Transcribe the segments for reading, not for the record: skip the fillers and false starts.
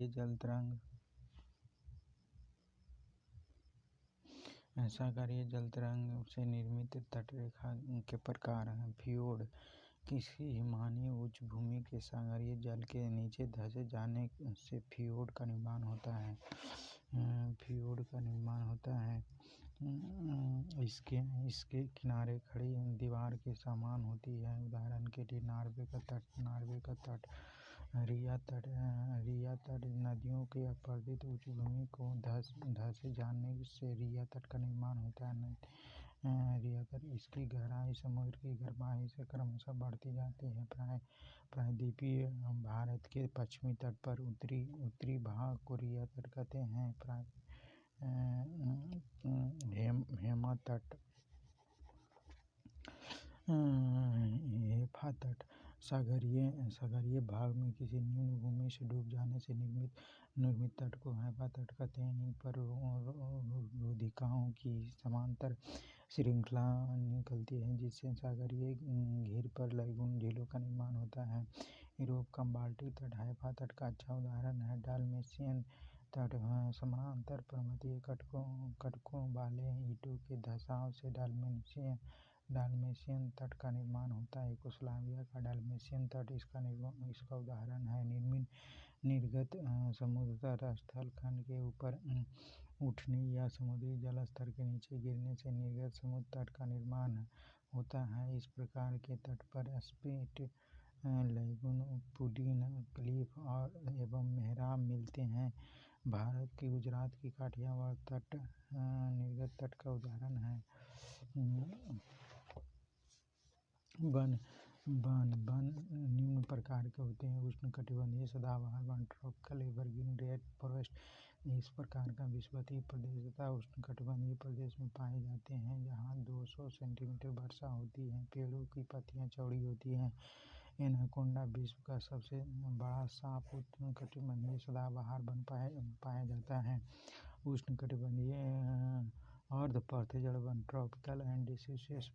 ये जल तरंग सागरीय जल तरंग से निर्मित तटरेखा के प्रकार हैं। फ्योर्ड किसी हिमानी उच्च भूमि के सागरीय जल के नीचे धंसे जाने से फ्योर्ड का निर्माण होता है। इसके किनारे खड़ी दीवार के समान होती है। उदाहरण के लिए नॉर्वे का तट रिया तट नदियों के अपरदित उच्च भूमि को धंसे जाने से रिया तट का निर्माण होता है। रिया तट इसकी गहराई समुद्र की गहराई से क्रमशः बढ़ती जाती है। प्रायद्वीपीय भारत के पश्चिमी तट पर उत्तरी भाग को रिया तट कहते हैं। हेफा तट सागरीय भाग में किसी निम्न भूमि से डूब जाने से निर्मित तट को हेफा तट कहते हैं। इन पर रोधिकाओं की समांतर श्रृंखला निकलती है जिससे सागरीय घेर पर लैगून झीलों का निर्माण होता है। यूरोप का बाल्टिक तट हेफा तट का अच्छा उदाहरण है। डाल्मेशियन तट समानांतर पर्वतीय कटकों वाले ईंटों के धंसाव से डाल्मेशियन तट का निर्माण होता है। यूगोस्लाविया का डाल्मेशियन तट इसका उदाहरण है। निर्गत समुद्र स्थल खंड के ऊपर उठने या समुद्री जल स्तर के नीचे गिरने से निर्गत समुद्र तट का निर्माण होता है। इस प्रकार के तट पर स्प्लिट लैगून, पुलिन क्लिफ एवं मेहराब मिलते हैं। भारत के गुजरात की काठियावाड़ तट निर्गत तट का उदाहरण है। वन निम्न प्रकार के होते हैं। उष्णकटिबंधीय सदाबहार one, tropical evergreen red forest इस प्रकार का विषुवतीय प्रदेश तथा उष्णकटिबंधीय प्रदेश में पाए जाते हैं जहाँ 200 सेंटीमीटर वर्षा होती है। पेड़ों की पत्तियां चौड़ी होती हैं। एनाकोंडा विश्व का सबसे बड़ा सांप उष्णकटिबंधीय सदाबहार वन पाया जाता है। उष्णकटिबंधीय अर्ध पतझड़ वन, tropical and deciduous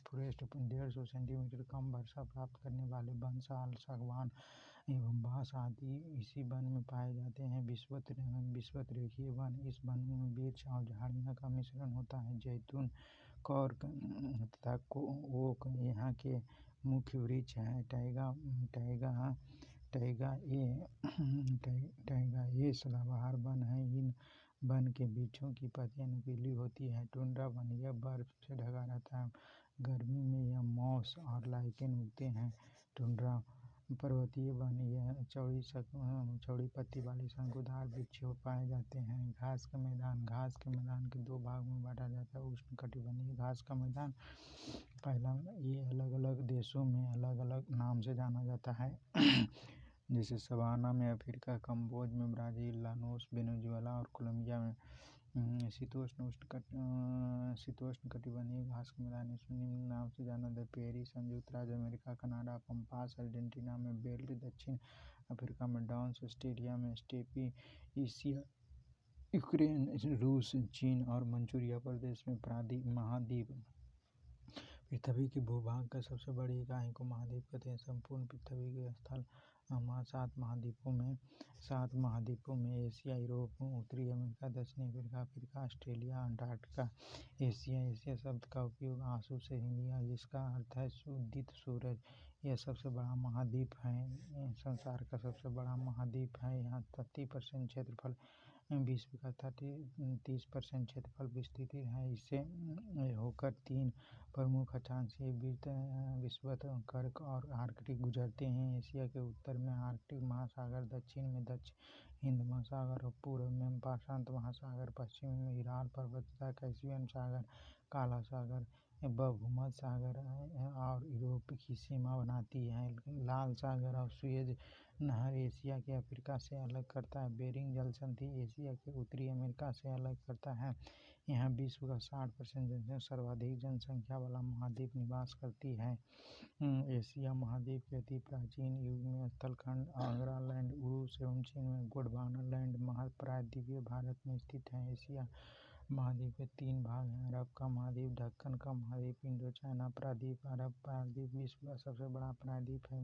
forest 150 centimetre कम वर्षा प्राप्त करने वाले वन, साल, सागवान एवं बांस आदि इसी वन में पाए जाते हैं। विषुवत-रेखीय वन, इस वन में वृक्ष और झाड़ियों का मिश्रण होता है। जैतून, कॉर्क तथा ओक यहाँ के मुख्य वृक्ष हैं। टैगा ये सदाबहार वन है। इन वन के वृक्षों की पत्तियां नुकीली होती हैं। टुंड्रा वन, यह बर्फ से ढका रहता है। गर्मी में यह मॉस और लाइकेन उगते हैं। टुंड्रा पर्वतीय वन, यह चौड़ी पत्ती वाले शंकुधार वृक्ष पाए जाते हैं। घास का मैदान के दो भागों में बांटा जाता है। उष्णकटिबंधीय घास का मैदान पहला, ये अलग अलग देशों में अलग अलग नाम से जाना जाता है जैसे सवाना में अफ्रीका, कंबोज में ब्राज़ील, लानोस वेनेजुएला और कोलंबिया में शीतोष्ण कटिबंधीय घास का मैदान इसमें निम्न नाम से जाना जाता है। पेरी संयुक्त राज्य अमेरिका, कनाडा, पम्पास अर्जेंटीना में बेल्ट, दक्षिण अफ्रीका में डाउन्स, ऑस्ट्रेलिया में स्टेपी, एशिया यूक्रेन, रूस, चीन और मंचूरिया प्रदेश में प्रायद्वीप महाद्वीप। पृथ्वी के भूभाग का सबसे बड़ी इकाई को महाद्वीप कहते हैं। संपूर्ण पृथ्वी के स्थल 7 महाद्वीपों में एशिया, यूरोप, उत्तरी अमेरिका, दक्षिणी अफ्रीका, ऑस्ट्रेलिया, अंटार्कटिका। एशिया शब्द का उपयोग आंसू से लिया जिसका अर्थ है उदित सूरज। यह सबसे बड़ा महाद्वीप है, संसार का सबसे बड़ा महाद्वीप है। यहाँ 30% क्षेत्रफल विश्व का 30% क्षेत्रफल विस्तृत है। इससे होकर 3 प्रमुख अक्षांशीय विषुवत, कर्क और आर्कटिक गुजरते हैं। एशिया के उत्तर में आर्कटिक महासागर, दक्षिण में हिंद महासागर और पूर्व में प्रशांत महासागर, पश्चिम में इराल पर्वत तथा कैस्पियन सागर, काला सागर व भूमध्य सागर और यूरोप की सीमा बनाती है। लाल सागर और सुएज नहर एशिया के अफ्रीका से अलग करता है। बेरिंग जल संधि एशिया के उत्तरी अमेरिका से अलग करता है। यहाँ विश्व का 60% जनसंख्या सर्वाधिक जनसंख्या वाला महाद्वीप निवास करती है। एशिया महाद्वीप के अति प्राचीन युग में स्थलखंड आगरालैंड, उरुस एवं चीन में गोंडवाना लैंड प्रायद्वीपीय भारत में स्थित है। एशिया महाद्वीप के 3 भाग हैं। अरब का महाद्वीप, दक्कन का महाद्वीप, इंडोचाइना प्रायद्वीप। अरब प्रायद्वीप विश्व का सबसे बड़ा प्रायद्वीप है।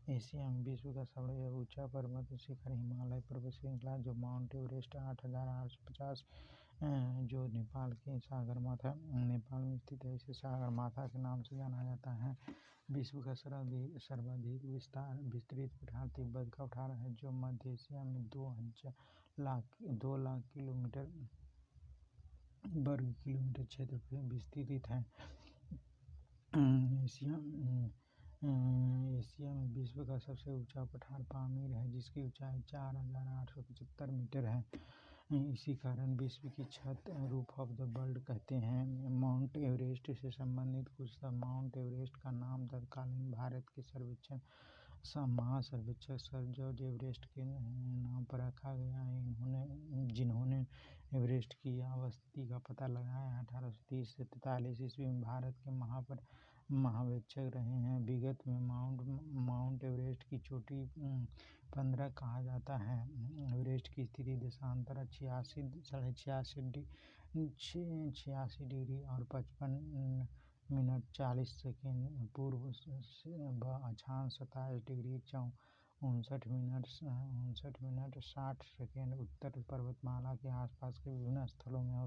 एशिया में विश्व का सबसे ऊंचा पर्वत शिखर हिमालय पर्वत श्रृंखला जो माउंट एवरेस्ट 8,850 जो नेपाल के सागरमाथा नेपाल में स्थित है, इसे सागरमाथा के नाम से जाना जाता है। विश्व का सर्वाधिक विस्तृत पठार तिब्बत का पठार है, जो मध्य एशिया में 2 लाख वर्ग किलोमीटर क्षेत्र में विस्तृत है। एशिया में विश्व का सबसे ऊंचा पठार पामीर है, जिसकी ऊंचाई 4,875 मीटर है। इसी कारण विश्व की छत रूफ ऑफ द वर्ल्ड कहते हैं। माउंट एवरेस्ट से संबंधित कुछ माउंट एवरेस्ट का नाम तत्कालीन भारत के महासर्वेक्षक सर जॉर्ज एवरेस्ट के नाम पर रखा गया है, जिन्होंने एवरेस्ट की आवस्था का पता लगाया। 1830 से 43 ईस्वी में भारत के महावेक्षक रहे हैं। विगत में माउंट एवरेस्ट की चोटी 15 कहा जाता है। एवरेस्ट की स्थिति देशांतर 86 डिग्री और 55 मिनट 40 सेकेंड पूर्व अक्षांश 27 डिग्री 59 मिनट 60 सेकेंड उत्तर पर्वतमाला के आसपास के विभिन्न स्थलों में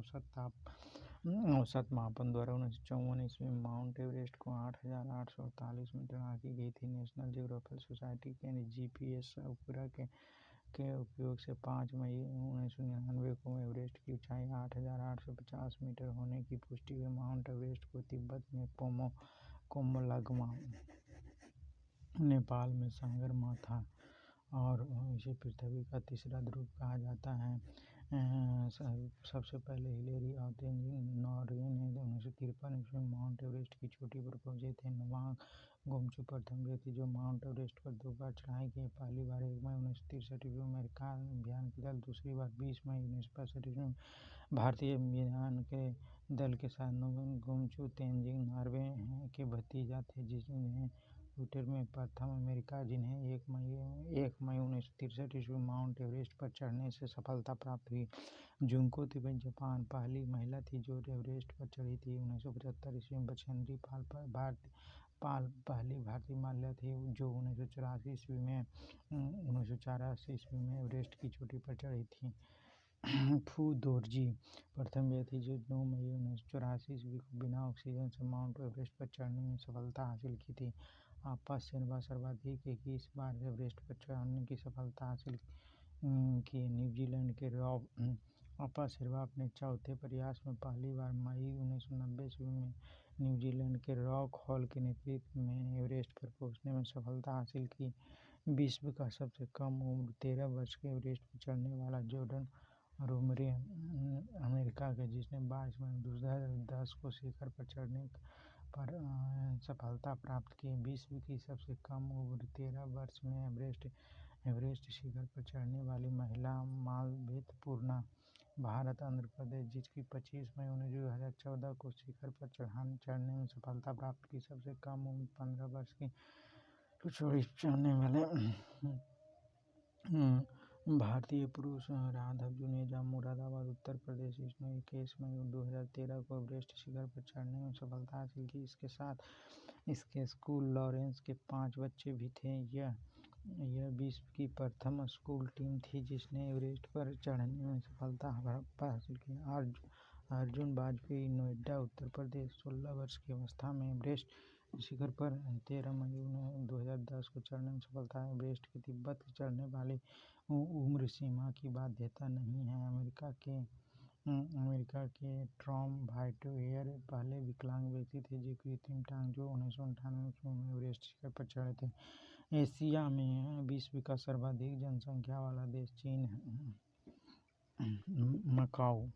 औसत मापन द्वारा 1954 ईस्वी में माउंट एवरेस्ट को 8,848 मीटर आंकी गई थी। नेशनल जियोग्राफिकल सोसाइटी के जीपीएस उपग्रह के उपयोग से 5 मई 1999 को एवरेस्ट की ऊंचाई 8,850 मीटर होने की पुष्टि हुई। माउंट एवरेस्ट को तिब्बत में कोमोलगमा, नेपाल में सागरमाथा और इसे पृथ्वी का तीसरा ध्रुव कहा जाता है। सबसे पहले हिलेरी और तेंजिंग नोर्गे ने 1953 ईस्वी में माउंट एवरेस्ट की चोटी पर पहुंचे थे। नोवाक गोमचू प्रथम व्यक्ति जो माउंट एवरेस्ट पर 2 बार चढ़ाई की। पहली बार 1 मई 1963 ईस्वी में अमेरिका अभियान के दल, दूसरी बार 20 मई 1965 ईस्वी में भारतीय अभियान के दल के साथ। गोमचू तेंजिंग नॉर्वे के भतीजा थे, जिन्हें ट्विटर में प्रथम अमेरिका, जिन्हें 1 मई 1963 ईस्वी में माउंट एवरेस्ट पर चढ़ने से सफलता प्राप्त हुई। जुंको तिबेट जापान पहली महिला थी जो एवरेस्ट पर चढ़ी थी। 1975 ईस्वी में बछेंद्री पाल पहली भारतीय महिला थी जो 1984 ईस्वी में एवरेस्ट की चोटी पर चढ़ी थी। फू दोरजी प्रथम व्यक्ति जो 9 मई 1984 ईस्वी को बिना ऑक्सीजन से माउंट एवरेस्ट पर चढ़ने में सफलता हासिल की थी। आपा शेरवा सर्वाधिक 21 बार एवरेस्ट पर चढ़ने की सफलता हासिल की। न्यूजीलैंड के रॉब आपा शेरवा अपने चौथे प्रयास में पहली बार मई 1990 ईस्वी में न्यूजीलैंड के रॉक हॉल के नेतृत्व में एवरेस्ट पर पहुंचने में सफलता हासिल की। विश्व का सबसे कम उम्र 13 वर्ष के एवरेस्ट पर चढ़ने वाला जॉर्डन रोमरे अमेरिका के, जिसने 22 मई 2010 को शिखर पर चढ़ने पर सफलता प्राप्त की। विश्व की सबसे कम उम्र 13 वर्ष में एवरेस्ट शिखर पर चढ़ने वाली महिला मालभेद पूर्णा, भारत आंध्र प्रदेश, जिसकी 25 मई 2014 को शिखर पर चढ़ने में सफलता प्राप्त की। सबसे कम उम्र 15 वर्ष की चोटी चढ़ने वाले भारतीय पुरुष राघव जुनेजा, मुरादाबाद उत्तर प्रदेश, इसने 21 मई 2013 को एवरेस्ट शिखर पर चढ़ने में सफलता हासिल की। इसके साथ इसके स्कूल लॉरेंस के 5 बच्चे भी थे। यह विश्व की प्रथम स्कूल टीम थी जिसने एवरेस्ट पर चढ़ने में सफलता हासिल की। अर्जुन वाजपेयी, नोएडा उत्तर प्रदेश, 16 वर्ष की अवस्था में एवरेस्ट शिखर पर 13 मई 2010 को चढ़ने में सफलता। एवरेस्ट के तिब्बत चढ़ने वाली उम्र सीमा की बाध्यता नहीं है। अमेरिका के टॉम व्हाइटहेयर पहले विकलांग व्यक्ति थे जो कृत्रिम टांग जो 1998 में एवरेस्ट शिखर पर चढ़े थे। एशिया में विश्व का सर्वाधिक जनसंख्या वाला देश चीन है। मकाओ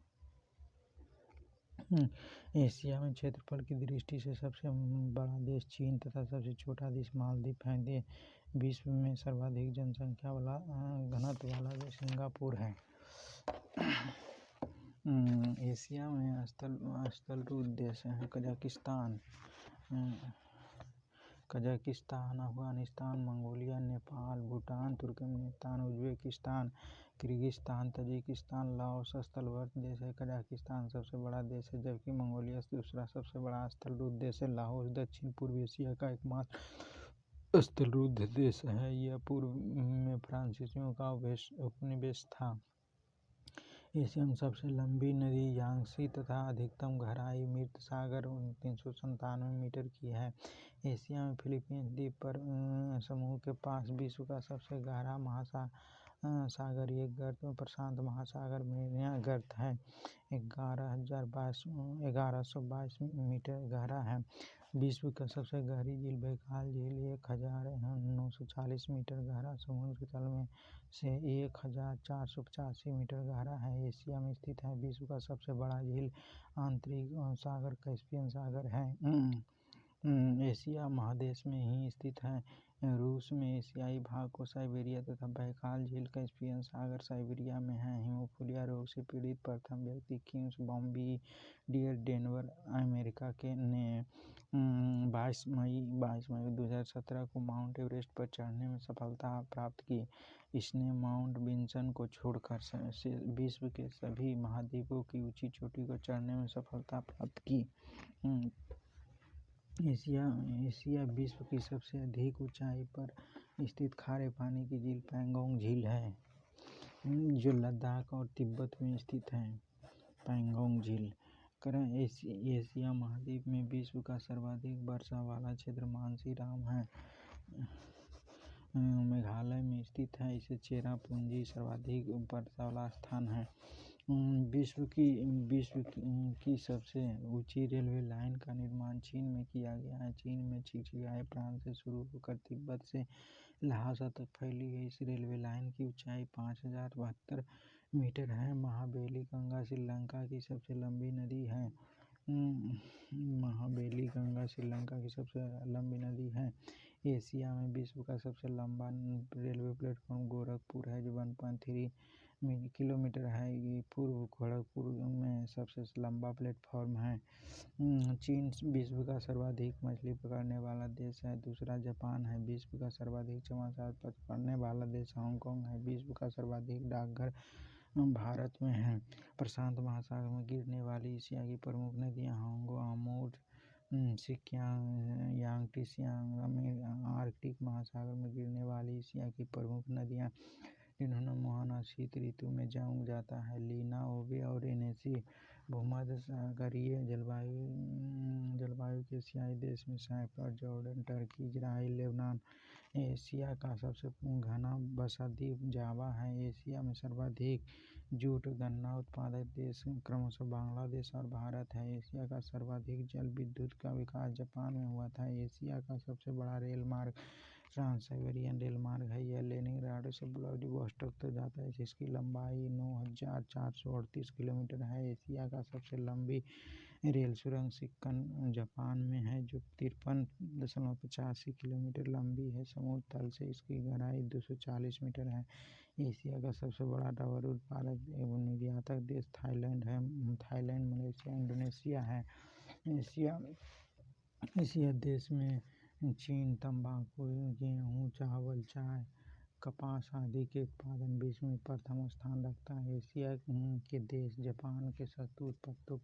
एशिया में क्षेत्रफल की दृष्टि से सबसे बड़ा देश चीन तथा सबसे छोटा देश मालदीव है। विश्व में सर्वाधिक जनसंख्या वाला घनत्व वाला देश सिंगापुर है। एशिया में स्थलरूप देश हैं Kazakhstan, Afghanistan, Mongolia, Nepal, Bhutan, Turkmenistan, Uzbekistan, Kyrgyzstan, Tajikistan, Laos स्थलवर्ती देश है। कजाकिस्तान सबसे बड़ा देश है, जबकि मंगोलिया दूसरा सबसे बड़ा स्थलरूप देश है। लाओस दक्षिण पूर्व एशिया का एकमात्र स्थलरुद्ध देश है। यह पूर्व में फ्रांसीसियों का उपनिवेश था। एशिया में सबसे लंबी नदी यांगत्से तथा अधिकतम गहराई मृत सागर 397 मीटर की है। एशिया में फिलीपींस द्वीप पर समूह के पास विश्व का सबसे गहरा महासागरीय गर्त प्रशांत महासागर मेरियाना गर्त है। 1122 मीटर गहरा है। विश्व का सबसे गहरी झील बैकाल झील 1940 मीटर गहरा समुद्र तल में से 1485 मीटर गहरा है। एशिया में स्थित है। विश्व का सबसे बड़ा झील आंतरिक सागर कैस्पियन सागर है। एशिया महादेश में ही स्थित है। रूस में एशियाई भाग को साइबेरिया तथा बैकाल झील कैस्पियन सागर साइबेरिया में है। हीमोफीलिया रोग से पीड़ित प्रथम व्यक्ति किम्स बॉम्बिडियर डेनवर अमेरिका ने 22 मई 2017 को माउंट एवरेस्ट पर चढ़ने में सफलता प्राप्त की। इसने माउंट विंसन को छोड़कर विश्व के सभी महाद्वीपों की ऊंची चोटी को चढ़ने में सफलता प्राप्त की। एशिया विश्व की सबसे अधिक ऊंचाई पर स्थित खारे पानी की झील पैंगोंग झील है, जो लद्दाख और तिब्बत में स्थित है। पैंगोंग झील एशिया महाद्वीप में विश्व का सर्वाधिक वर्षा वाला क्षेत्र मानसीराम है। मेघालय में स्थित है। इसे चेरापूंजी सर्वाधिक वर्षा वाला स्थान है। विश्व की सबसे ऊंची रेलवे लाइन का निर्माण चीन में किया गया है। चीन में चिंगझाई प्रांत से शुरू होकर तिब्बत से ल्हासा तक फैली गई इस रेलवे लाइन की ऊंचाई 5072 मीटर है। महाबेली गंगा श्रीलंका की सबसे लंबी नदी है। महाबेली गंगा श्रीलंका की सबसे लंबी नदी है। एशिया में विश्व का सबसे लंबा रेलवे प्लेटफॉर्म गोरखपुर है, जो 1.3 किलोमीटर है। ये पूर्व खड़गपुर में सबसे लंबा प्लेटफॉर्म है। चीन विश्व का सर्वाधिक मछली पकड़ने वाला देश है। दूसरा जापान है। विश्व का सर्वाधिक समाचार पकड़ने वाला देश हांगकांग है। विश्व का सर्वाधिक डाकघर भारत में है। प्रशांत महासागर में गिरने वाली एशिया की प्रमुख नदियां होंगो, आमूर, सिक्यांग, यांगत्से सियांग। आर्कटिक महासागर में गिरने वाली एशिया की प्रमुख नदियां जिन्होंने मुहाना शीत ऋतु में जम जाता है, लीना, ओबे और एनेसी। भूमध्य सागरीय जलवायु के एशियाई देश में Cyprus, Jordan, Turkey, Israel, Lebanon. Asia का सबसे घना बसा द्वीप जावा है। एशिया में सर्वाधिक जूट गन्ना उत्पादक देश क्रमशः बांग्लादेश और भारत है। एशिया का सर्वाधिक जल विद्युत का विकास जापान में हुआ था। एशिया का सबसे बड़ा रेल मार्ग ट्रांस साइबेरियन रेल मार्ग है। यह लेनिनग्राड से व्लादिवोस्टोक तक जाता है, जिसकी लंबाई 9438 किलोमीटर है। एशिया का सबसे लंबी रेल सुरंग सिक्कन जापान में है, जो 53.85 किलोमीटर लंबी है। समुद्र तल से इसकी गहराई 240 मीटर है। एशिया का सबसे बड़ा रबर उत्पादक एवं निर्यातक देश थाईलैंड है। थाईलैंड, मलेशिया, इंडोनेशिया है। एशिया देश में चीन तंबाकू, गेहूँ, चावल, चाय, कपास आदि के उत्पादन विश्व में प्रथम स्थान रखता है। एशिया के देश जापान के शहतूत पत्तों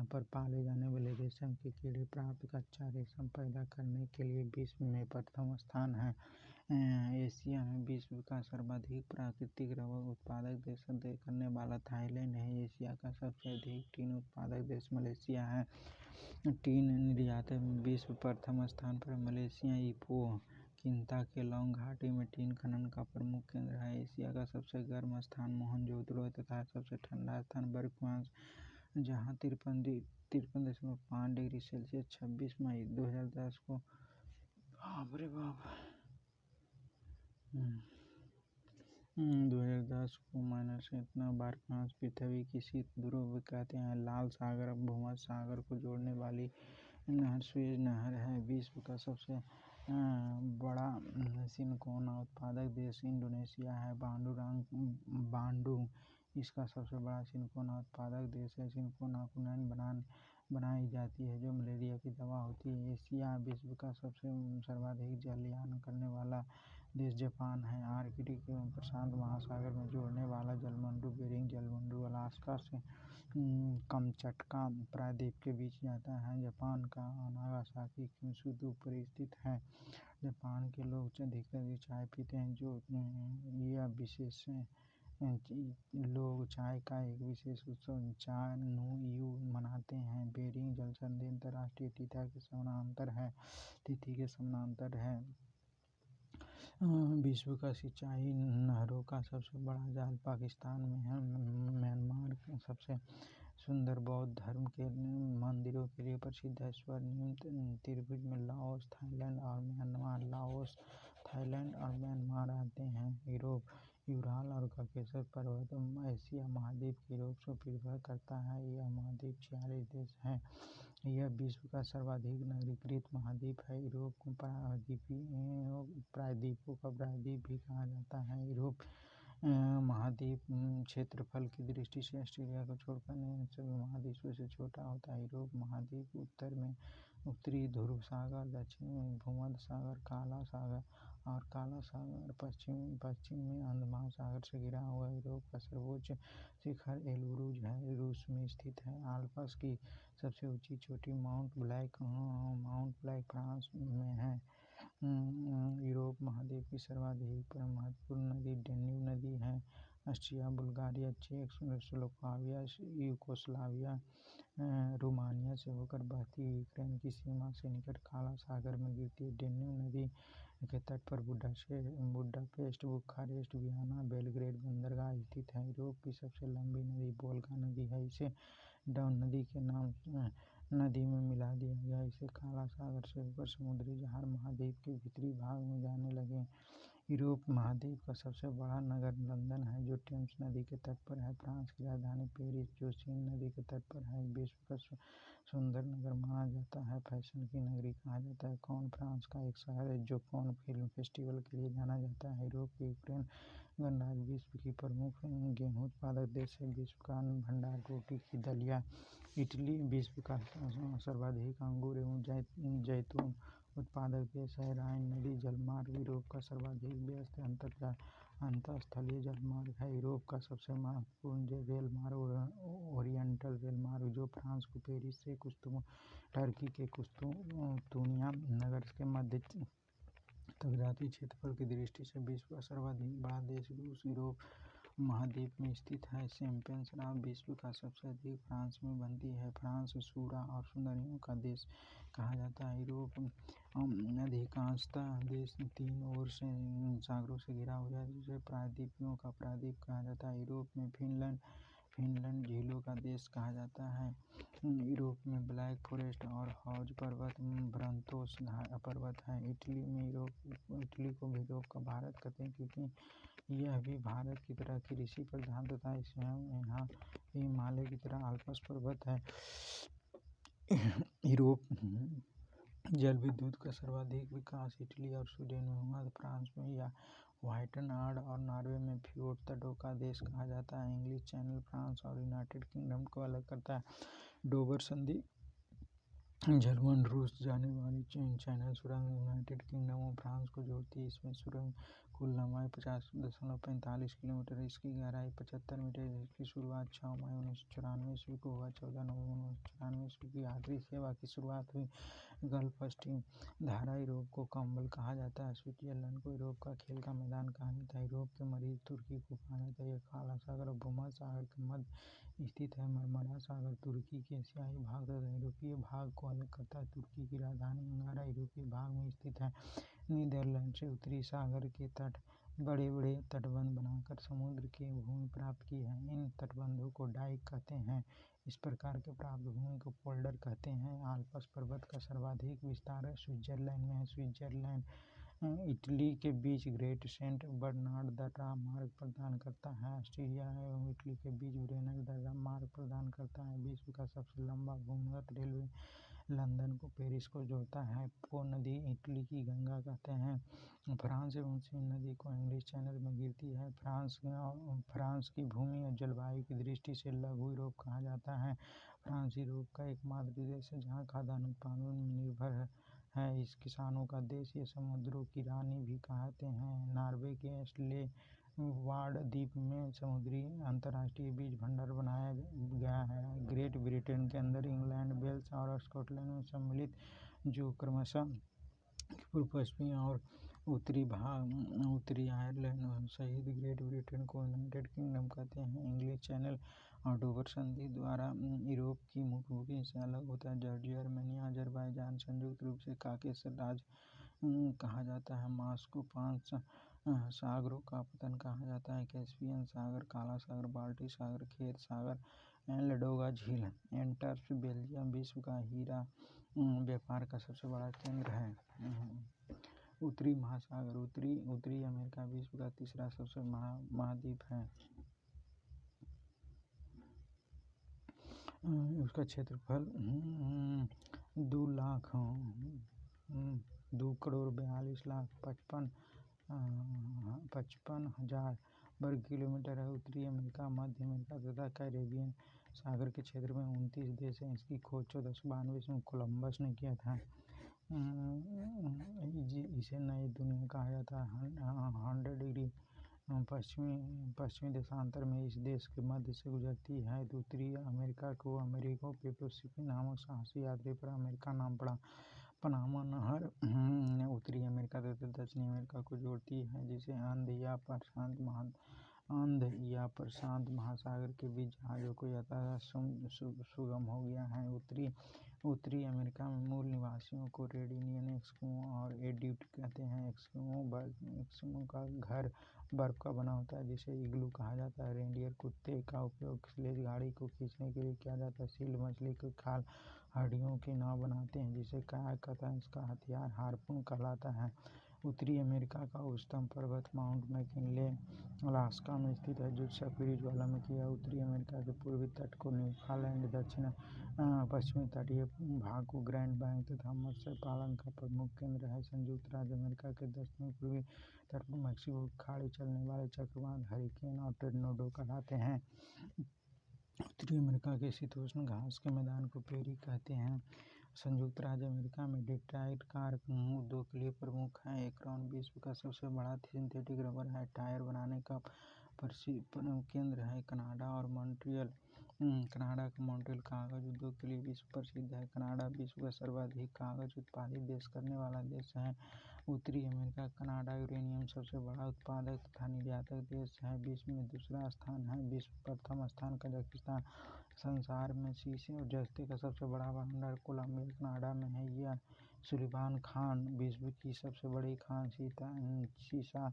पर पाले जाने वाले रेशम के कीड़े प्राप्त कच्चा रेशम पैदा करने के लिए विश्व में प्रथम स्थान है। एशिया में विश्व का सर्वाधिक प्राकृतिक रबर उत्पादक देश करने वाला थाईलैंड है। एशिया का सबसे अधिक टीन उत्पादक देश मलेशिया है। टीन निर्यात में विश्व प्रथम स्थान पर मलेशिया इपोह किंताकेलोंग घाटी में टीन खनन का प्रमुख केंद्र है। एशिया का सबसे गर्म स्थान मोहनजोदड़ो तथा सबसे ठंडा स्थान बर्कियान्स, जहाँ 53.5 डिग्री सेल्सियस 26 मई 2010 को 2010 को माइनस इतना बारकांश पृथ्वी की शीत ध्रुव कहते हैं। लाल सागर भूमध्य सागर को जोड़ने वाली नहर सुएज नहर है। विश्व का सबसे बड़ा सिनकोना उत्पादक देश इंडोनेशिया है। बांडुंग इसका सबसे बड़ा सिनकोना उत्पादक देश है। सिनकोना कुनैन बनाई जाती है, जो मलेरिया की दवा होती है। एशिया विश्व का सबसे सर्वाधिक जलयान करने वाला देश जापान है। आर्कटिक एवं प्रशांत महासागर में जोड़ने वाला जलमंडल बेरिंग जलमंडल अलास्का से कमचटका प्रायद्वीप के बीच जाता है। जापान का नागासाकी सुदूर पर स्थित है। जापान के लोग अधिकतर चाय पीते हैं, जो यह विशेष लोग चाय का एक विशेष उत्सव चाय नो यू मनाते हैं। बेरिंग जलसंधि अंतर्राष्ट्रीय तिथि के समानांतर है। विश्व का सिंचाई नहरों का सबसे बड़ा जाल पाकिस्तान में है। म्यांमार सबसे सुंदर बौद्ध धर्म के मंदिरों के लिए प्रसिद्ध है। स्वर्णिम त्रिभुज में लाओस, थाईलैंड और म्यांमार आते हैं। यूरोप यूराल और कॉकेसस पर्वत एशिया महाद्वीप के यूरोप से पृथक करता है। यह महाद्वीप 46 देश हैं। यह विश्व का सर्वाधिक नगरीकृत महाद्वीप है। यूरोप को प्रायद्वीपों का प्रायद्वीप भी कहा जाता है। यूरोप महाद्वीप क्षेत्रफल की दृष्टि से ऑस्ट्रेलिया को छोड़कर अन्य सभी महाद्वीपों से छोटा होता है। यूरोप महाद्वीप उत्तर में उत्तरी ध्रुव सागर, दक्षिण में भूमध्य सागर काला सागर, पश्चिम में अंड महासागर से घिरा हुआ है। यूरोप का सर्वोच्च शिखर एलब्रूज है, रूस में स्थित है। आल्प्स की सबसे ऊंची चोटी माउंट ब्लैंक फ्रांस में है। यूरोप महाद्वीप की सर्वाधिक महत्वपूर्ण नदी डैन्यूब नदी है। ऑस्ट्रिया, बुल्गारिया, चेक, स्लोवाकिया, यूगोस्लाविया, रोमानिया से होकर बहती हुई यूक्रेन की सीमा से निकट काला सागर में गिरती है। डैन्यूब नदी के तट पर बुडापेस्ट, बुखारेस्ट, वियना, बेलग्रेड बंदरगाह स्थित हैं। यूरोप की सबसे लंबी नदी वोल्गा नदी है। इसे डॉन नदी के नाम नदी में मिला दिया गया। इसे काला सागर से होकर समुद्री जहाज महाद्वीप के भीतरी भाग में जाने लगे। यूरोप महाद्वीप का सबसे बड़ा नगर लंदन है, जो टेम्स नदी के तट पर है। फ्रांस की राजधानी पेरिस, जो सीन नदी के तट पर है, विश्व का सुंदर नगर माना जाता है। फैशन की नगरी कहा जाता है। कॉन फ्रांस का एक शहर है, जो कॉन फिल्म फेस्टिवल के लिए जाना जाता है। यूरोप की यूक्रेन गणराज्य विश्व की प्रमुख गेहूं उत्पादक देश है। विश्व का अन्न भंडार रोटी की दलिया। इटली विश्व का सर्वाधिक अंगूर एवं जैतून उत्पादक देश है। राइन नदी जलमार्ग यूरोप का सर्वाधिक व्यस्त अंतरस्थलीय जलमार्ग है। यूरोप का सबसे महत्वपूर्ण रेल मार्ग ओरिएंटल रेल मार्ग, जो फ्रांस को पेरिस से टर्की के कुस्तुनिया नगर के मध्य तक जाती। क्षेत्रफल की दृष्टि से विश्व का सर्वाधिक बड़ा देश रूस यूरोप महाद्वीप में स्थित है। शैंपेन शराब विश्व का सबसे अधिक फ्रांस में बनती है। फ्रांस सूरा और सुंदरियों का देश कहा जाता है। यूरोप अधिकांशतः देश तीन ओर से सागरों से घिरा हुआ है, जिसे प्रायद्वीपों का प्रायद्वीप कहा जाता है। यूरोप में फिनलैंड झीलों का देश कहा जाता है। यूरोप में ब्लैक फॉरेस्ट और हौज पर्वत ब्रंतोस पर्वत है। इटली को भी यूरोप का भारत कहते हैं, क्योंकि यह भी भारत की तरह कृषि प्रधान तथा यहाँ हिमालय की तरह आल्प्स पर्वत है। यूरोप जल विद्युत का सर्वाधिक विकास इटली और स्वीडन में हुआ। फ्रांस में या व्हाइटनाड और नॉर्वे में फ्योर्ड तटों का देश कहा जाता है। इंग्लिश चैनल फ्रांस और यूनाइटेड किंगडम को अलग करता है। डोवर संधि जर्मन रूस जाने वाली चैनल सुरंग यूनाइटेड किंगडम और फ्रांस को जोड़ती है। इसमें सुरंग कुल लंबाई 50.45 किलोमीटर, इसकी गहराई 75 मीटर। इसकी शुरुआत 6 मई 1994 ईस्वी को हुआ। 14 नवंबर 1994 ईस्वी की यात्री सेवा की शुरुआत हुई। गल्फ स्ट्रीम धारा यूरोप को कंबल कहा जाता है। स्विट्जरलैंड को यूरोप का खेल का मैदान कहा जाता है। यूरोप के मरीज तुर्की को कहा जाता है। यह काला सागर और भूमध्य सागर के मध्य स्थित है। मरमरा सागर तुर्की के एशियाई भाग तथा यूरोपीय भाग को अलग करता है। तुर्की की राजधानी अंकारा यूरोपीय भाग में स्थित है। नीदरलैंड से उत्तरी सागर के तट बड़े बड़े तटबंध बनाकर समुद्र की भूमि प्राप्त की है। इन तटबंधों को डाइक कहते हैं। इस प्रकार के प्राप्त भूमि को पोल्डर कहते हैं। आल्प्स पर्वत का सर्वाधिक विस्तार स्विट्जरलैंड में है। स्विट्जरलैंड इटली के बीच ग्रेट सेंट बर्नार्ड दर्रा मार्ग प्रदान करता है। ऑस्ट्रिया एवं इटली के बीच ब्रेनर दर्रा मार्ग प्रदान करता है। विश्व का सबसे लंबा भूमिगत रेलवे लंदन को पेरिस को जोड़ता है। पो नदी इटली की गंगा कहते हैं। फ्रांस एवं सीन नदी को इंग्लिश चैनल में गिरती है। फ्रांस की भूमि और जलवायु की दृष्टि से लघु यूरोप कहा जाता है। फ्रांस यूरोप का एकमात्र देश है जहाँ खाद्यान्न उत्पादन में निर्भर है। इस किसानों का देश, ये समुद्रों की रानी भी कहते हैं। नॉर्वे के वार्ड द्वीप में समुद्री अंतर्राष्ट्रीय बीज भंडार बनाया गया है। ग्रेट ब्रिटेन के अंदर इंग्लैंड, वेल्स और स्कॉटलैंड में सम्मिलित, जो क्रमशः पूर्व पश्चिमी और उत्तरी आयरलैंड सहित ग्रेट ब्रिटेन को यूनाइटेड किंगडम कहते हैं। इंग्लिश चैनल और डोवर संधि द्वारा यूरोप की मुख्य भूमि से अलग होता है। जॉर्जिया, आर्मेनिया, अजरबैजान संयुक्त रूप से काकेशस राज्य कहा जाता है। मार्स को 5 सागरों का पतन कहा जाता है: कैस्पियन सागर, काला सागर, बाल्टिक सागर, खेत सागर, लडोगा झील। एंटवर्प, बेल्जियम विश्व का हीरा व्यापार का सबसे बड़ा केंद्र है। उत्तरी महासागर, उत्तरी अमेरिका विश्व का तीसरा सबसे बड़ा महाद्वीप है। उसका क्षेत्रफल 2,42,55,000 वर्ग किलोमीटर है। उत्तरी अमेरिका, मध्य अमेरिका तथा कैरेबियन सागर के क्षेत्र में 29 देश हैं। इसकी खोज 1492 में कोलंबस ने किया था। इसे नई दुनिया कहा जाता है। 100 डिग्री पश्चिमी देशांतर में इस देश के मध्य से गुजरती है। उत्तरी अमेरिका को अमेरिगो वेस्पुसी नामक साहसी यात्री पर अमेरिका नाम पड़ा। पनामा नहर उत्तरी अमेरिका तथा दक्षिणी अमेरिका को जोड़ती है, जिसे अंध या प्रशांत महासागर के बीच जहाजों को यातायात सुगम हो गया है। उत्तरी अमेरिका में मूल निवासियों को रेड इंडियन, एस्किमो और इन्यूट कहते हैं। एस्किमो का घर बर्फ का बना होता है, जिसे इग्लू कहा जाता है। रेनडियर कुत्ते का उपयोग स्लेज-गाड़ी को खींचने के लिए किया जाता है। सील मछली की खाल हड्डियों की नाव बनाते हैं, जिसे कायाक कहते हैं। इसका हथियार हार्पून कहलाता है। उत्तरी अमेरिका का उच्चतम पर्वत माउंट मैकिनले अलास्का में स्थित है, जो सफेद ज्वालामुखी है। उत्तरी अमेरिका के पूर्वी तट को न्यूफाउंडलैंड, दक्षिण पश्चिमी तटीय भाग को ग्रैंड बैंक तथा मत्स्य पालन का प्रमुख केंद्र है। संयुक्त राज्य अमेरिका के दक्षिण पूर्वी तट पर मैक्सिको की खाड़ी चलने वाले चक्रवात हरिकेन और टोर्नाडो कहलाते हैं। उत्तरी अमेरिका के शीतोष्ण घास के मैदान को प्रेरी कहते हैं। संयुक्त राज्य अमेरिका में डेट्रॉइट कार उद्योग के लिए प्रमुख है। एकॉन विश्व का सबसे बड़ा सिंथेटिक रबर है टायर बनाने का केंद्र है। कनाडा का मॉन्ट्रियल कागज उद्योग के लिए विश्व प्रसिद्ध है। कनाडा विश्व का सर्वाधिक कागज उत्पादित देश करने वाला देश है। उत्तरी अमेरिका कनाडा यूरेनियम सबसे बड़ा उत्पादक तथा निर्यातक देश है। विश्व में दूसरा स्थान है। विश्व प्रथम स्थान कजाकिस्तान। संसार में शीशे और जस्ते का सबसे बड़ा भंडार कोलंबिया, कनाडा में है। यह सुलिवान खान विश्व की सबसे बड़ी खान शीशा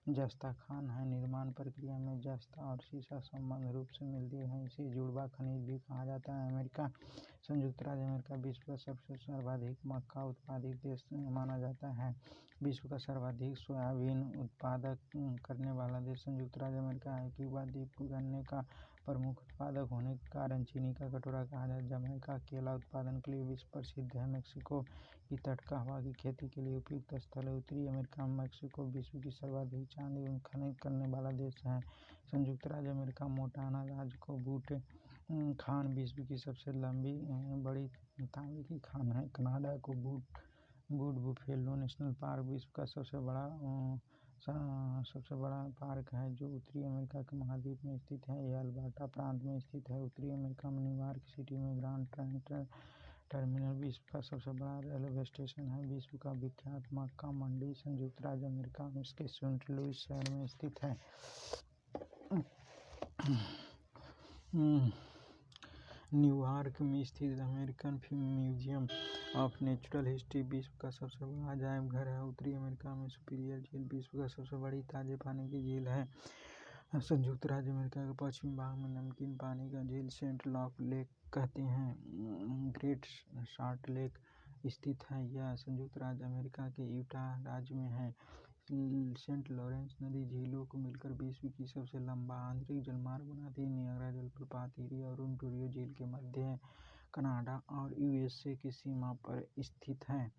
जस्ता खान है। निर्माण प्रक्रिया में जस्ता और शीशा संबंध रूप से मिलते हैं। इसे जुड़वा खनिज भी कहा जाता है। अमेरिका संयुक्त राज्य अमेरिका विश्व का सबसे सर्वाधिक मक्का उत्पादित देश माना जाता है। विश्व का सर्वाधिक सोयाबीन उत्पादक करने वाला देश संयुक्त राज्य अमेरिका है। क्यूबा द्वीप गन्ने का प्रमुख उत्पादक होने के कारण चीनी का कटोरा कहा जाता है। जमैका केला उत्पादन के लिए विश्व प्रसिद्ध है। मेक्सिको की तट का हवा की खेती के लिए उपयुक्त स्थल है। उत्तरी अमेरिका में मेक्सिको विश्व की सर्वाधिक चांदी खनन करने वाला देश है। संयुक्त राज्य अमेरिका मोंटाना राज्य को बूट खान विश्व की सबसे लंबी बड़ी तांबे की खान है। कनाडा को बूट बुफेलो नेशनल पार्क विश्व का सबसे बड़ा पार्क है, जो उत्तरी अमेरिका के महाद्वीप में स्थित है। यह अल्बर्टा प्रांत में स्थित है। उत्तरी अमेरिका में न्यूयॉर्क सिटी में ग्रांड ट्रंक टर्मिनल विश्व का सबसे बड़ा रेलवे स्टेशन है। विश्व का विख्यात मक्का मंडी संयुक्त राज्य अमेरिका में इसके सेंट लुइस शहर में स्थित है। न्यूयॉर्क में स्थित American museum of natural history विश्व का सबसे बड़ा अजायब घर है। उत्तरी अमेरिका में सुपीरियर झील विश्व का सबसे बड़ी ताजे पानी की झील है। संयुक्त राज्य अमेरिका के पश्चिमी भाग में नमकीन पानी का झील सेंट लॉक लेक कहते हैं ग्रेट सॉल्ट लेक स्थित है। यह संयुक्त राज्य अमेरिका के यूटाह राज्य में है। सेंट लॉरेंस नदी झीलों को मिलकर विश्व की सबसे लंबा आंतरिक जलमार्ग बनाती है। नियाग्रा जलप्रपात इरी और ओंटारियो झील के मध्य कनाडा और यूएसए की सीमा पर स्थित है।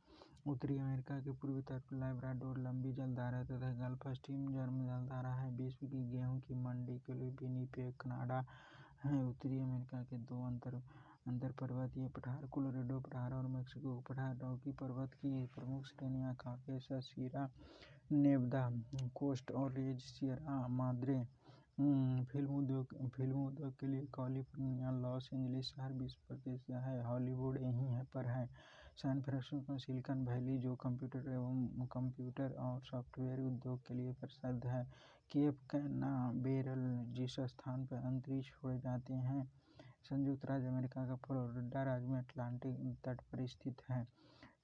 उत्तरी अमेरिका के पूर्वी तट पर लैब्राडोर लंबी जलधारा तथा गल्फ स्ट्रीम गर्म जलधारा है। विश्व की गेहूं की मंडी के लिए विनिपेग कनाडा है। उत्तरी अमेरिका के दो अंतर पर्वतीय पठार कोलोराडो पठार और मेक्सिको पठार रॉकी पर्वत की प्रमुख श्रेणियां काकेशस, सियरा नेवादा कोस्ट और सियरा माद्रे। फिल्म उद्योग के लिए कैलिफोर्निया लॉस एंजलिस शहर विश्व प्रसिद्ध है। हॉलीवुड यहीं पर है। सैन फ्रांसिस्को सिलिकॉन वैली जो कंप्यूटर और सॉफ्टवेयर उद्योग के लिए प्रसिद्ध है। केप कैनावेरल जिस स्थान पर अंतरिक्ष छोड़े जाते हैं संयुक्त राज्य अमेरिका का फ्लोरिडा राज्य में अटलांटिक तट पर स्थित है।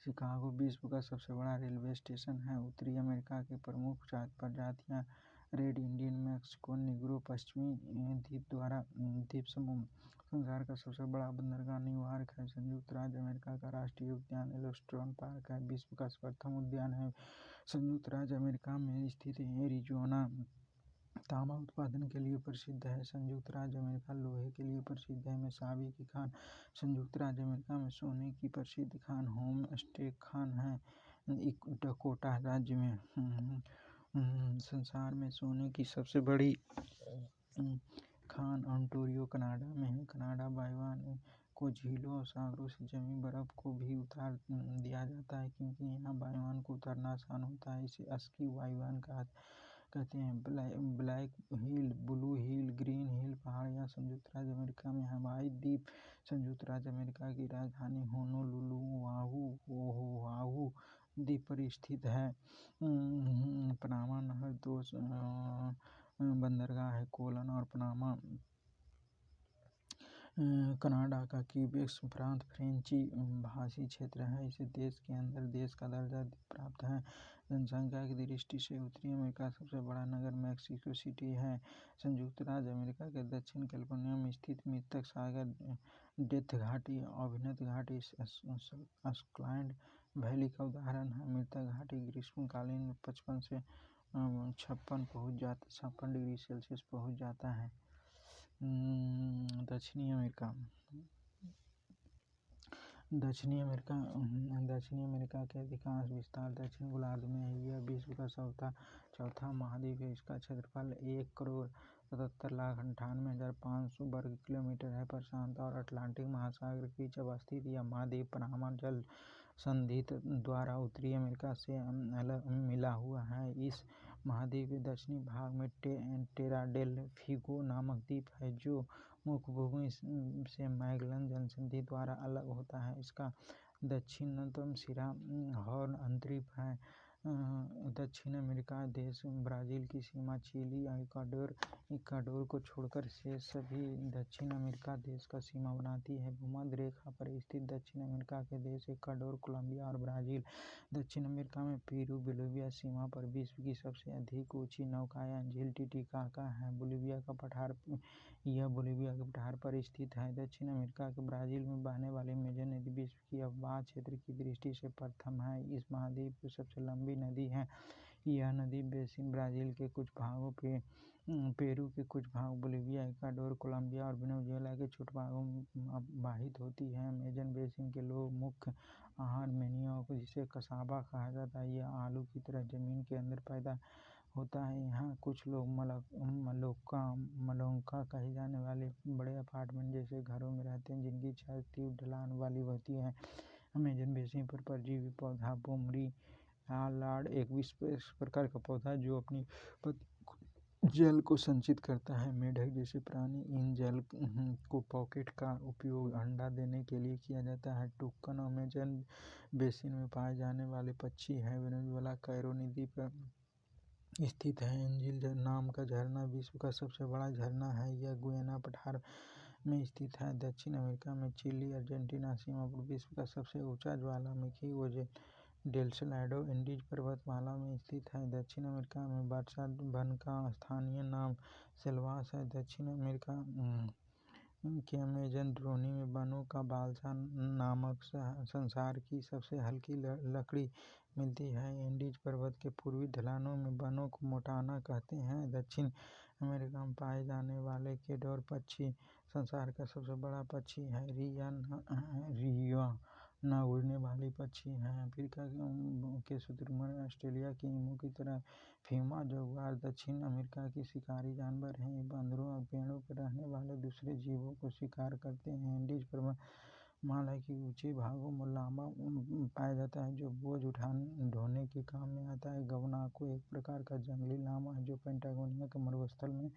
शिकागो विश्व का सबसे बड़ा रेलवे स्टेशन है। उत्तरी अमेरिका के प्रमुख प्रजातियां रेड इंडियन, मैक्सिको निग्रो, पश्चिमी द्वीप समूह। संसार का सबसे बड़ा बंदरगाह न्यूयॉर्क है। संयुक्त राज्य अमेरिका का राष्ट्रीय उद्यान येलोस्टोन पार्क है। विश्व का प्रथम उद्यान है। संयुक्त राज्य अमेरिका में स्थित एरिज़ोना तांबा उत्पादन के लिए प्रसिद्ध है। संयुक्त राज्य अमेरिका लोहे के लिए प्रसिद्ध है। मेसाबी की खान। संयुक्त राज्य अमेरिका में सोने की प्रसिद्ध खान होम स्टेक खान है। डकोटा राज्य में संसार में सोने की सबसे बड़ी खान ओंटारियो कनाडा में है। कनाडा वायुयान को झीलों और सागरों से जमी बर्फ को भी उतार दिया जाता है क्योंकि यहाँ वायुयान को उतारना आसान होता है। इसे स्की वायुयान कहते हैं। ब्लैक हिल, ब्लू हिल, ग्रीन हिल पहाड़ियाँ संयुक्त राज्य अमेरिका में हवाई द्वीप। संयुक्त राज्य अमेरिका की राजधानी होनोलुलु ओआहू द्वीप पर स्थित है। पनामा नहर 2 बंदरगाह है, कोलन और पनामा। कनाडा का क्यूबेक प्रांत फ्रेंची भाषी क्षेत्र है। इसे देश के अंदर देश का दर्जा प्राप्त है। जनसंख्या की दृष्टि से उत्तरी अमेरिका सबसे बड़ा नगर मैक्सिको सिटी है। संयुक्त राज्य अमेरिका के दक्षिण कैलिफोर्निया में स्थित मृतक सागर, डेथ घाटी, अभिनव घाटी स्काईलैंड वैली का उदाहरण है। मृतक घाटी ग्रीष्मकालीन में 55 से 56 डिग्री सेल्सियस पहुँच जाता है। दक्षिणी अमेरिका के अधिकांश विस्तार दक्षिण गोलार्ध में है। यह विश्व का चौथा महाद्वीप है। इसका क्षेत्रफल 1,77,98,500 वर्ग किलोमीटर है। प्रशांत और अटलांटिक महासागर के बीच अवस्थित यह महाद्वीप पनामा जल संधि द्वारा उत्तरी अमेरिका से मिला हुआ है। इस महाद्वीप के दक्षिणी भाग में टेरा डेल फ्यूगो नामक द्वीप है जो मुख्य भूमि से मैगेलन जलसंधि द्वारा अलग होता है। इसका दक्षिणतम सिरा हॉर्न अंतर्द्वीप है। दक्षिण अमेरिका देश ब्राज़ील की सीमा चिली और इक्वाडोर को छोड़कर शेष सभी दक्षिण अमेरिका देश का सीमा बनाती है। भूमध्य रेखा पर स्थित दक्षिण अमेरिका के देश इक्वाडोर, कोलंबिया और ब्राज़ील। दक्षिण अमेरिका में पेरू, बोलिविया सीमा पर विश्व की सबसे अधिक ऊंची नौकायन झील टिटिकाका है। यह बोलिविया के पठार पर स्थित है। दक्षिण अमेरिका के ब्राज़ील में बहने वाली अमेज़न नदी विश्व की आबाद क्षेत्र की दृष्टि से प्रथम है। इस महाद्वीप की सबसे लंबी नदी है। यह नदी बेसिन ब्राज़ील के कुछ भागों, पेरू के कुछ भागों, बोलिविया, इक्वाडोर, कोलंबिया और वेनेजुएला के छोटे भागों में प्रवाहित होती है। अमेज़न बेसिन के मुख्य आहार मैनियोक, जिसे कसावा कहा जाता है, यह आलू की तरह जमीन के अंदर पैदा होता है। यहाँ कुछ लोग मलोक्का कहे जाने वाले बड़े अपार्टमेंट जैसे घरों में रहते हैं जिनकी छत तीव्र ढलान वाली होती है। अमेज़न बेसिन पर परजीवी पौधा ब्रोमेलियाड एक विशेष प्रकार का पौधा है जो अपनी जल को संचित करता है। मेढक जैसे प्राणी इन जल को पॉकेट का उपयोग अंडा देने के लिए किया जाता है। टुक्कन अमेज़न बेसिन में पाए जाने वाले पक्षी है। वेनेजुएला कैरो नदी पर स्थित है। एंजिल नाम का झरना विश्व का सबसे बड़ा झरना है। यह गुयाना पठार में स्थित है। दक्षिण अमेरिका में चिली अर्जेंटीना सीमा पर विश्व का सबसे ऊंचा ज्वालामुखी डेल सैल्वाडो एंडीज पर्वतमाला में स्थित है। दक्षिण अमेरिका में वर्षा वन का स्थानीय नाम सेल्वास है। दक्षिण अमेरिका के अमेज़न ड्रोनी में वनों का बाल्सा नामक संसार की सबसे हल्की लकड़ी मिलती है। एंडीज पर्वत के पूर्वी ढलानों में वनों को मोंटाना कहते हैं। दक्षिण अमेरिका में पाए जाने वाले कैडोर पक्षी संसार का सबसे बड़ा पक्षी है। रियाना उड़ने वाली पक्षी है। अफ्रीका के शुतुरमुर्ग, ऑस्ट्रेलिया के ईमू की तरह प्यूमा जगुआर दक्षिण अमेरिका की शिकारी जानवर हैं। ये बंदरों और पेड़ों पर रहने वाले दूसरे जीवों को शिकार करते हैं। एंडीज पर्वत माला के ऊंचे भागों में लामा पाया जाता है जो बोझ ढोने के काम में आता है। गवनाको एक प्रकार का जंगली लामा है जो पेंटागोनिया के मरुस्थल में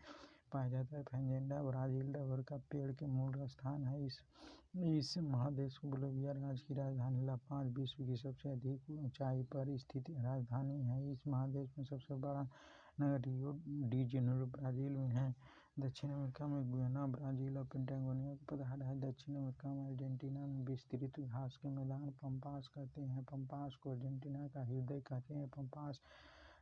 पाया जाता है। फैजेंडा ब्राजील रबर का पेड़ के मूल स्थान है। इस महादेश को बोलिविया राज्य की राजधानी ला पाज विश्व की सबसे अधिक ऊंचाई पर स्थित राजधानी है। इस महादेश में सबसे बड़ा नगर रियो डी जेनेरो ब्राजील में है। दक्षिण अमेरिका में गुयाना ब्राजील और पेंटागोनिया को पधारा है। दक्षिण अमेरिका में अर्जेंटीना में विस्तृत घास के मैदान पम्पास कहते हैं। पम्पास को अर्जेंटीना का हृदय कहते हैं। पम्पास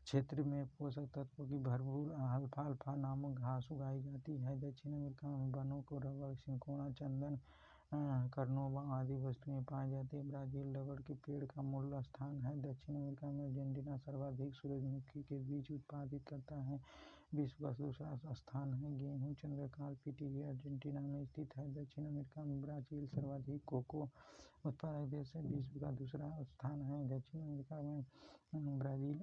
क्षेत्र में पोषक तत्वों की भरपूर अल्फाल्फा नामक घास उगाई जाती है। दक्षिण अमेरिका में वनों को रबर, सिंकोना, चंदन, कर्नोबा आदि वस्तुएं पाई जाती है। ब्राजील रबर के पेड़ का मूल स्थान है। दक्षिण अमेरिका में अर्जेंटीना सर्वाधिक सूरजमुखी के बीज उत्पादित करता है। विश्व का दूसरा स्थान है। गेहूं चंद्रकाल पीटीए अर्जेंटीना में स्थित है। दक्षिण अमेरिका में ब्राजील सर्वाधिक कोको उत्पादक देश है। विश्व का दूसरा स्थान है। दक्षिण अमेरिका में ब्राजील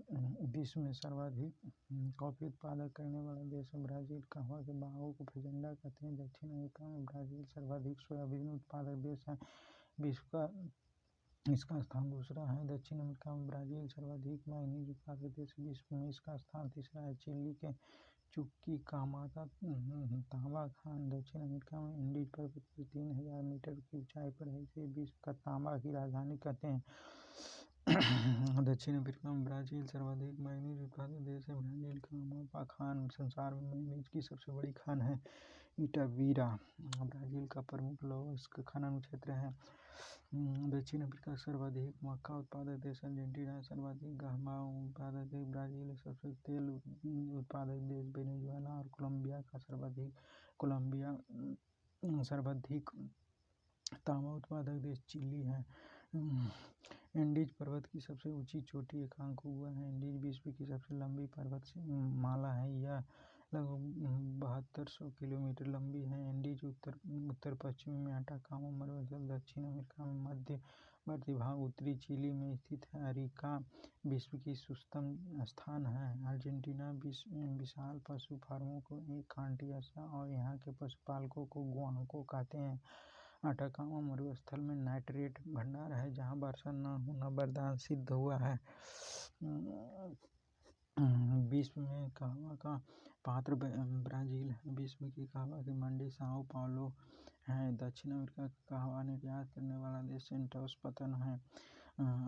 विश्व में सर्वाधिक कॉफी उत्पादन करने वाला देश है। ब्राजील कहवा के बागों को फैजेंडा कहते हैं। दक्षिण अमेरिका में ब्राजील सर्वाधिक सोयाबीन उत्पादक देश है। विश्व का इसका स्थान दूसरा है। दक्षिण अमेरिका में ब्राजील सर्वाधिक मैंगनीज उत्पादक देश, विश्व में इसका स्थान तीसरा है। चिली के चुक्की कामाका तांबा खान दक्षिण अमेरिका में एंडीज पर्वत पर 3000 मीटर की ऊंचाई पर है। इसे विश्व का तांबा की राजधानी कहते हैं। दक्षिण अफ्रीका में ब्राजील सर्वाधिक मैंगनीज उत्पादक देश है। ब्राजील का अमापा खान संसार में मैंगनीज की सबसे बड़ी खान है। इटाबीरा ब्राजील का प्रमुख लौह खनन क्षेत्र है। दक्षिण अफ्रीका सर्वाधिक मक्का उत्पादक देश, अर्जेंटीना सर्वाधिक गहमा उत्पादक देश, ब्राजील सबसे तेल उत्पादक देश, वेनेजुएला और कोलंबिया सर्वाधिक तांबा उत्पादक देश, चिली है। एंडीज पर्वत की सबसे ऊंची चोटी एकांकुआ है। एंडीज विश्व की सबसे लंबी पर्वत माला है। यह लगभग 7200 किलोमीटर लंबी है। एंडीज उत्तर पश्चिम में अटाकामा मरुस्थल, दक्षिण अमेरिका में मध्यवर्ती भाग, उत्तरी चिली में स्थित है। अरिका विश्व की सुस्तम स्थान है। अर्जेंटीना विशाल पशु फार्मों को एक खांटी असा और यहाँ के पशुपालकों को गुआंको कहते हैं। अटाकामा मरुस्थल में नाइट्रेट भंडार है जहाँ वर्षा न होना वरदान सिद्ध हुआ है। विश्व में कहवा का पात्र ब्राजील है। विश्व की कहवा की मंडी साओ पाउलो है। दक्षिण अमेरिका का कहवा निर्यात करने वाला देश सेंटोस पतन है।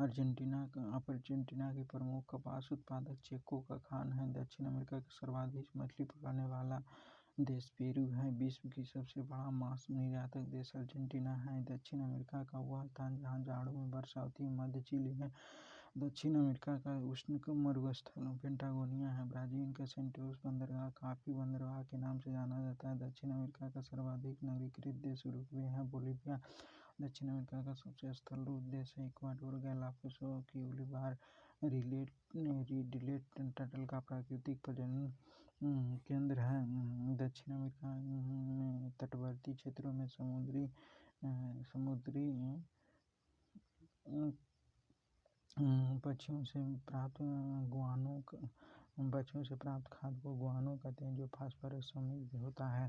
अर्जेंटीना की प्रमुख कपास उत्पादक चेको का खान है। दक्षिण अमेरिका का सर्वाधिक मछली पकड़ने वाला देश पेरू है। विश्व की सबसे बड़ा मांस निर्यातक देश अर्जेंटीना है। दक्षिण अमेरिका का वह स्थान जहाँ जाड़ों में वर्षा होती है मध्य चिली है। दक्षिण अमेरिका का उष्ण मरुस्थल पेंटागोनिया है। ब्राजील का सेंटोस बंदरगाह कॉफी बंदरगाह के नाम से जाना जाता है। दक्षिण अमेरिका का सर्वाधिक नगरीकृत देश उरुग्वे है। बोलिविया दक्षिण अमेरिका का सबसे स्थलरूप देश है। इक्वाडोर गैलापागोस की ओलिवर रिडले टर्टल का प्राकृतिक प्रजनन केंद्र है। दक्षिण अमेरिका में तटवर्ती क्षेत्रों में समुद्री पक्षियों से प्राप्त खाद्य को गुआनो कहते हैं जो फास्फोरस समृद्ध होता है।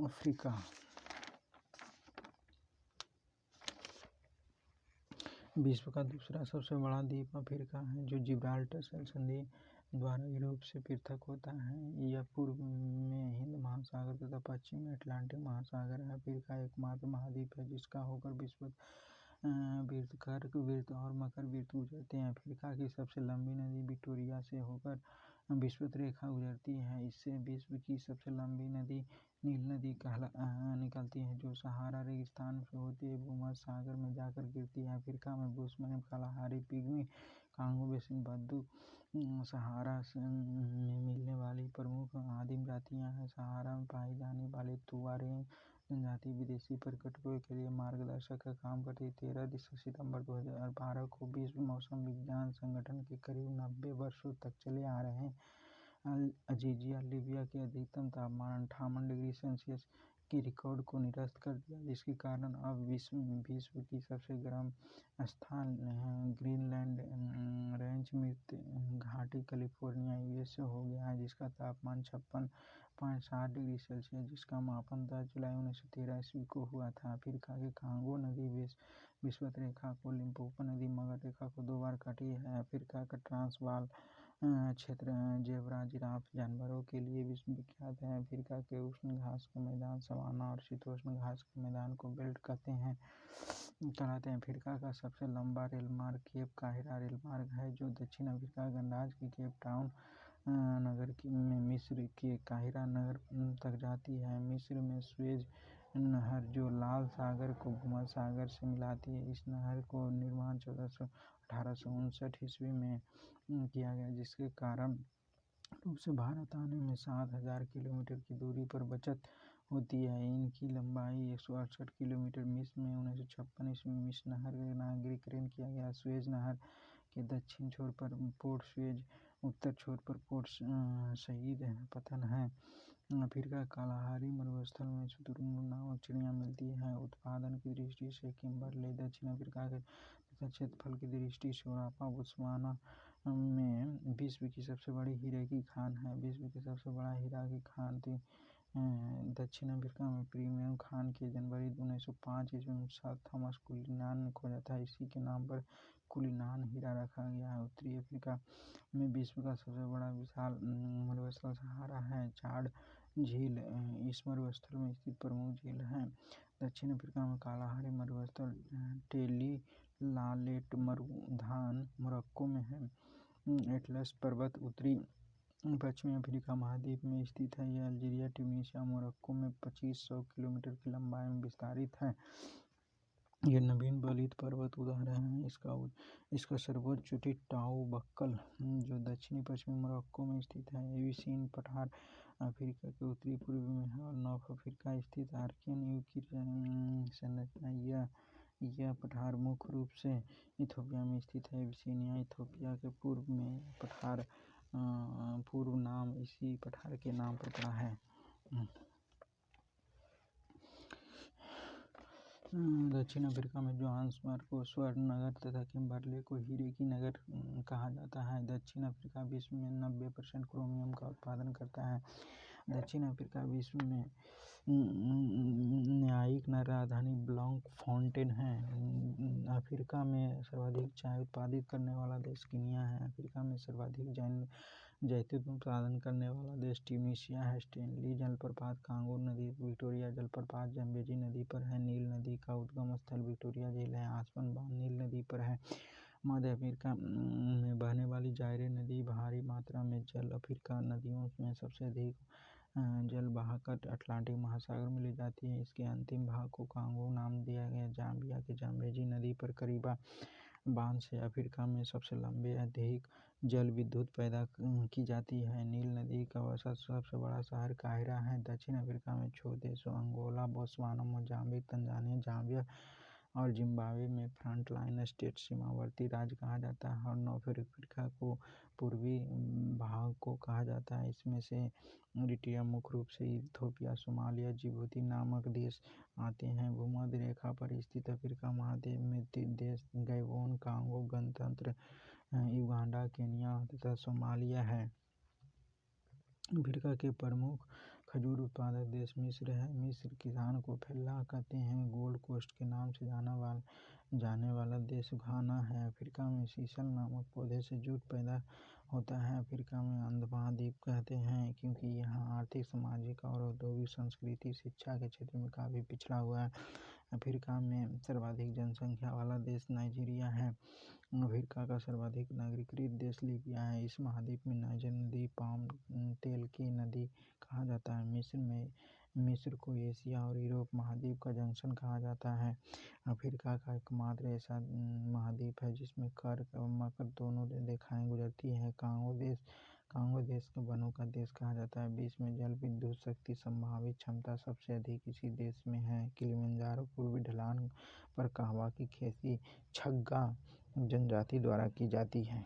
अफ्रीका विश्व का दूसरा सबसे बड़ा द्वीप अफ्रीका है जो जिब्राल्टर संधि द्वारा यूरोप से पृथक होता है। यह पूर्व में हिंद महासागर तथा पश्चिम में अटलांटिक महासागर है। अफ्रीका एकमात्र महाद्वीप है जिसका होकर विषुवत और मकर वृत्त गुजरते हैं। अफ्रीका की सबसे लंबी नदी विक्टोरिया से होकर विषुवत रेखा गुजरती है। इससे विश्व की सबसे लंबी नदी नील नदी निकलती है जो सहारा रेगिस्तान से होती है भूमध्य सागर में जाकर गिरती है। अफ्रीका में Bushman, Kalahari Pygmy, Congo basin बद्दू सहारा में मिलने वाली प्रमुख आदिम जातियां हैं। सहारा में पाई जाने वाली तुआरेग जनजाति विदेशी पर्यटकों के लिए मार्गदर्शक का काम करती है। 13 सितंबर 2012 को विश्व मौसम विज्ञान संगठन के करीब 90 वर्षों तक चले आ रहे अजीजिया लीबिया के अधिकतम तापमान 58 डिग्री सेल्सियस के रिकॉर्ड को निरस्त कर दिया, जिसके कारण अब विश्व की सबसे गर्म स्थान ग्रीनलैंड रेंज मृत घाटी कैलिफोर्निया यूएसए हो गया है, जिसका तापमान 56.7 डिग्री सेल्सियस, जिसका मापन 10 जुलाई 1913 ईस्वी को हुआ था। अफ्रीका की कांगो नदी विषुवत रेखा को, लिम्पोपो नदी मगर रेखा को 2 बार काटी है। अफ्रीका का ट्रांसवाल क्षेत्र ज़ेब्रा जिराफ जानवरों के लिए विश्व विख्यात है। अफ्रीका के उष्ण घास के मैदान सवाना और शीतोष्ण घास के मैदान को बेल्ट कहलाते हैं। अफ्रीका का सबसे लंबा रेलमार्ग केप काहिरा रेलमार्ग है, जो दक्षिण अफ्रीका गणराज्य के केप टाउन नगर में मिस्र के काहिरा नगर तक जाती है। मिस्र में स्वेज नहर, जो लाल सागर को भूमध्य सागर से मिलाती है, इस नहर को निर्माण 1859 ईस्वी में किया गया, जिसके कारण रूप से भारत आने में 7,000 किलोमीटर की दूरी पर बचत होती है। इनकी लंबाई 168 किलोमीटर। मिस्र में 1956 ईस्वी में इस नहर का नागरीकरण किया गया। स्वेज नहर के दक्षिण छोर पर पोर्ट स्वेज, उत्तर छोर पर पोर्ट सईद पतन है। अफ्रीका कालाहारी मरुस्थल में शुतुरमुर्ग नामक चिड़िया मिलती है। उत्पादन की दृष्टि से किम्बरले दक्षिण अफ्रीका के तथा क्षेत्रफल की दृष्टि से ओरापा बोत्सवाना में विश्व की सबसे बड़ी हीरे की खान है। विश्व की सबसे बड़ा हीरा की खान थी दक्षिण अफ्रीका में प्रीमियम खान के जनवरी 1905 ईस्वी में सर थॉमस कुलिनान ने खोजा था। इसी के नाम पर कुलिनान हीरा रखा गया है। उत्तरी अफ्रीका में विश्व का सबसे बड़ा विशाल मरुस्थल सहारा है। चाड झील इस मरुस्थल में स्थित प्रमुख झील है। दक्षिण अफ्रीका में कालाहारी मरुस्थल टेलिलालेट मरुधान मोरक्को में है। एटलस पर्वत उत्तरी पश्चिमी अफ्रीका महाद्वीप में स्थित है। यह अल्जीरिया, ट्यूनीशिया, मोरक्को में 2500 किलोमीटर की लंबाई में विस्तारित है। यह नवीन बलित पर्वत उदाहरण है। इसका सर्वोच्च चोटी टाउबक्कल, जो दक्षिणी पश्चिमी मोरक्को में स्थित है। एविसीन पठार अफ्रीका के उत्तरी पूर्व में है और नॉर्थ अफ्रीका स्थित आर्कियन युग की संरचना। यह पठार मुख्य रूप से इथोपिया में स्थित है। एबिसिनिया इथोपिया के पूर्व में पठार पूर्व नाम इसी पठार के नाम पर पड़ा है। दक्षिण अफ्रीका में जोहान्सबर्ग को स्वर्ण नगर तथा किम्बरले को हीरे की नगर कहा जाता है। दक्षिण अफ्रीका विश्व में 90% क्रोमियम का उत्पादन करता है। दक्षिण अफ्रीका विश्व में न्यायिक राजधानी ब्लॉमफोंटेन है। अफ्रीका में सर्वाधिक चाय उत्पादित करने वाला देश कीनिया है। अफ्रीका में सर्वाधिक जैतून उत्पादन करने वाला देश ट्यूनीशिया है। स्टेनली जलप्रपात कांगो नदी, विक्टोरिया जलप्रपात जम्बेजी नदी पर है। नील नदी का उद्गम स्थल विक्टोरिया झील है। आसवन बांध नील नदी पर है। मध्य अफ्रीका में बहने वाली जायरे नदी भारी मात्रा में जल अफ्रीका नदियों में सबसे अधिक जल बहाकर अटलांटिक महासागर में ले जाती है। इसके अंतिम भाग को कांगो नाम दिया गया। जाम्बिया के जाम्बेजी नदी पर करीबा बांध से अफ्रीका में सबसे लंबे अधिक जल विद्युत पैदा की जाती है। नील नदी का सबसे बड़ा शहर काहिरा है। दक्षिण अफ्रीका में 6 देशों Angola, Botswana, Mozambique, Tanzania, Zambia और जिम्बाब्वे में फ्रंटलाइन स्टेट सीमावर्ती राज्य कहा जाता है और नॉर्थ अफ्रीका को पूर्वी भाग को कहा जाता है। इसमें से इरिट्रिया, मुख्य रूप से इथोपिया, सोमालिया, जिबूती नामक देश आते हैं। भूमध्य रेखा पर स्थित अफ्रीका महाद्वीप में 3 देश गैबोन, कांगो गणतंत्र, युगांडा, केन्या तथा सोमालिया है। अफ्रीका के प्रमुख खजूर उत्पादक देश मिस्र है। मिस्र किसान को फेल्ला कहते हैं। गोल्ड कोस्ट के नाम से जाने वाला देश घाना है। अफ्रीका में सीसल नामक पौधे से जूट पैदा होता है। अफ्रीका में अंधमहाद्वीप कहते हैं क्योंकि यहाँ आर्थिक, सामाजिक और औद्योगिक, संस्कृति, शिक्षा के क्षेत्र में काफ़ी पिछड़ा हुआ है। अफ्रीका में सर्वाधिक जनसंख्या वाला देश नाइजीरिया है। अफ्रीका का सर्वाधिक नागरीकृत देश लीबिया है। इस महाद्वीप में नाइजर नदी पाम तेल की नदी कहा जाता है। मिस्र को एशिया और यूरोप महाद्वीप का जंक्शन कहा जाता है। अफ्रीका का एकमात्र ऐसा महाद्वीप है जिसमें कर्क और मकर दोनों रेखाएं गुजरती हैं। कांगो देश को वनों का देश कहा जाता है। विश्व में जल विद्युत शक्ति संभावित क्षमता सबसे अधिक इसी देश में है। किलिमंजारो पूर्वी ढलान पर कहवा की खेती छग्गा जनजाति द्वारा की जाती है।